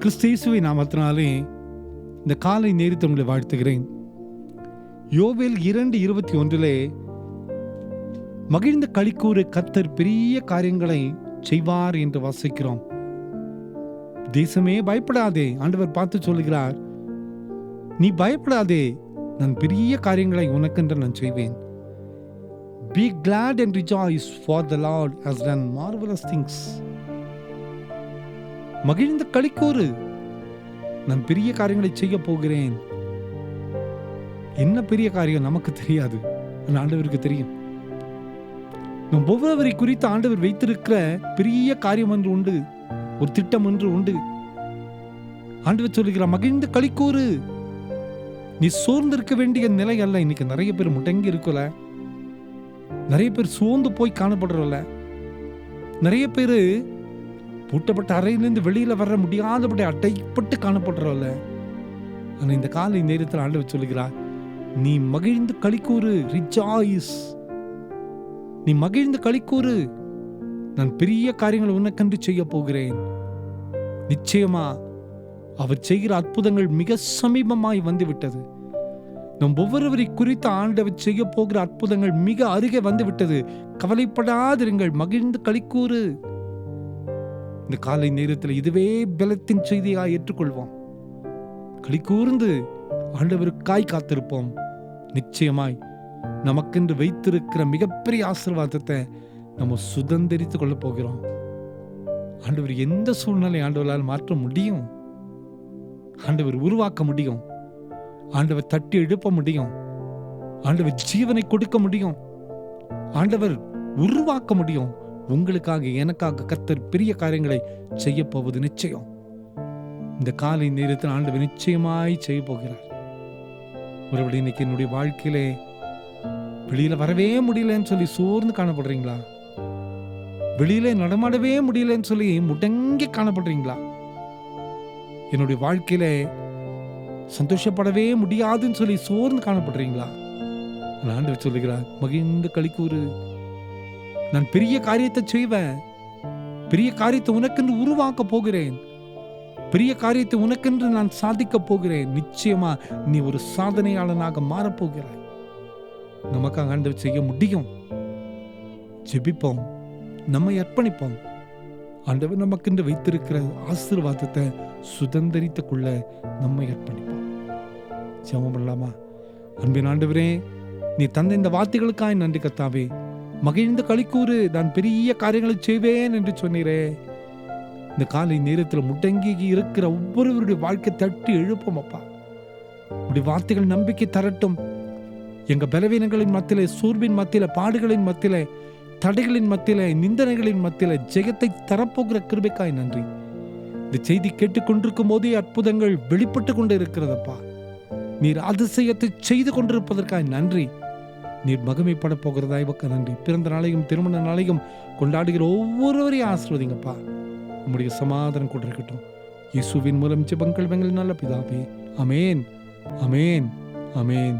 கிறிஸ்து இயேசுவின் நாமத்தினாலே இந்த காலை நேரத்தை உங்களை வாழ்த்துகிறேன். யோவேல் 2:21 மகிழ்ந்த களிக்கூறு கர்த்தர் பெரிய காரியங்களை செய்வார் என்று வாசிக்கிறோம். தேசமே பயப்படாதே, ஆண்டவர் பார்த்து சொல்லுகிறார், நீ பயப்படாதே, நான் பெரிய காரியங்களை உனக்கென்று நான் செய்வேன். Be glad and rejoice, for the Lord has done marvelous things. மகிழ்ந்த களிக்கூறு, நான் பெரிய காரியங்களை செய்ய போகிறேன். என்ன பெரிய காரியம் நமக்கு தெரியாது, ஆண்டவருக்கு தெரியும். நம் ஒவ்வொருவரை குறித்து ஆண்டவர் வைத்திருக்கிற பெரிய காரியம் ஒன்று உண்டு, ஒரு திட்டம் ஒன்று உண்டு. ஆண்டவர் சொல்லுகிறார், மகிழ்ந்த களிக்கூறு. நீ சோர்ந்து இருக்க வேண்டிய நிலை அல்ல. இன்னைக்கு நிறைய பேர் முடங்கி இருக்கல, நிறைய பேர் சோர்ந்து போய் காணப்படுறல, நிறைய பேர் பூட்டப்பட்ட அறையிலிருந்து வெளியில வர முடியாதபடி அடைப்பட்டு காணப்படுறல. ஆனா இந்த காலை நேரத்தில் ஆண்டவர் சொல்லுகிறார், நீ மகிழ்ந்து களிக்கூறு, ரிஜாய்ஸ். நீ மகிழ்ந்து களிக்கூறு, நான் பெரிய காரியங்களை உனக்கென்று செய்ய போகிறேன். நிச்சயமா அவர் செய்கிற அற்புதங்கள் மிக சமீபமாய் வந்து விட்டது. நம் ஒவ்வொருவரை குறித்து ஆண்டவர் செய்ய போகிற அற்புதங்கள் மிக அருகே வந்து விட்டது. கவலைப்படாதிருங்கள், மகிழ்ந்து களிக்கூறு. இந்த காலை நேரத்தில் இதுவே பலத்தின் செய்தியாக ஏற்றுக்கொள்வோம். களிக்கூர்ந்து ஆண்டவருக்காய் காத்திருப்போம். நிச்சயமாய் நமக்கென்று வைத்திருக்கிற மிகப்பெரிய ஆசீர்வாதத்தை நம்ம சுதந்திரித்துக் கொள்ள போகிறோம். ஆண்டவர் எந்த சூழ்நிலை ஆண்டவரால் மாற்ற முடியும், ஆண்டவர் உருவாக்க முடியும், ஆண்டவர் தட்டி எழுப்ப முடியும், ஆண்டவர் ஜீவனை கொடுக்க முடியும், ஆண்டவர் உருவாக்க முடியும். உங்களுக்காக எனக்காக கர்த்தர் பெரிய காரியங்களை செய்ய போவது நிச்சயம். இந்த காலை நேரத்தில் ஆண்டவர் நிச்சயமாய் செய்ய போகிறார். ஒருவேளை இன்னைக்கு என்னுடைய வாழ்க்கையிலே வெளியில வரவே முடியலன்னு சொல்லி சோர்ந்து காணப்படுறீங்களா? வெளியில நடமாடவே முடியலன்னு சொல்லி முடங்கி காணப்படுறீங்களா? என்னுடைய வாழ்க்கையில சந்தோஷப்படவே முடியாதுன்னு சொல்லி சோர்ந்து காணப்படுறீங்களா? ஆண்டவர் சொல்லுகிறார், மகிழ்ந்து களிக்கூறு, நான் பெரிய காரியத்தை செய்வேன். பெரிய காரியத்தை உனக்கென்று உருவாக்க போகிறேன். பெரிய காரியத்தை உனக்கென்று நான் சாதிக்க போகிறேன். நிச்சயமா நீ ஒரு சாதனையாளனாக மாறப்போகிறாய். நமக்காக ஆண்டவர் செய்ய முடியும். ஜெபிப்போம், நம்மை அர்ப்பணிப்போம். ஆண்டவர் நமக்கென்று வைத்திருக்கிற ஆசீர்வாதத்தை சுதந்திரித்துக் கொள்ள நம்மை அர்ப்பணிப்போம். ஜெபம் பண்ணலாமா? அன்பின் ஆண்டவரே, நீ தந்த இந்த வார்த்தைகளுக்காய் நன்றி கர்த்தாவே. மகிழ்ந்த களிக்கூறு, நான் பெரிய காரியங்களை செய்வேன் என்று சொன்னீரே. இந்த காலை நேரத்தில் முடங்கி இருக்கிற ஒவ்வொருவருடைய வாழ்க்கை தட்டி எழுப்போம் அப்பா. உடைய வார்த்தைகள் நம்பிக்கை தரட்டும். எங்க பலவீனங்களின் மத்தியிலே, சோர்வின் மத்தியில, பாடுகளின் மத்தியில, தடைகளின் மத்தியில, நிந்தனைகளின் மத்தியில ஜெயத்தை தரப்போகிற கிருபைக்காய் நன்றி. இந்த செய்தி கேட்டுக்கொண்டிருக்கும் போதே அற்புதங்கள் வெளிப்பட்டு கொண்டு இருக்கிறதப்பா. நீர் அதிசயத்தை செய்து கொண்டிருப்பதற்காய் நன்றி. நீர் மகிமைப்பட போகிறதாய் நன்றி. பிறந்த நாளையும் திருமண நாளையும் கொண்டாடுகிற ஒவ்வொருவரையும் ஆசீர்வதிங்கப்பா. உம்முடைய சமாதானம் கூட இருக்கட்டும். இயேசுவின் மூலம் ஜெபங்கள் எங்கள் நல்ல பிதாவே. ஆமென், ஆமென், ஆமென்.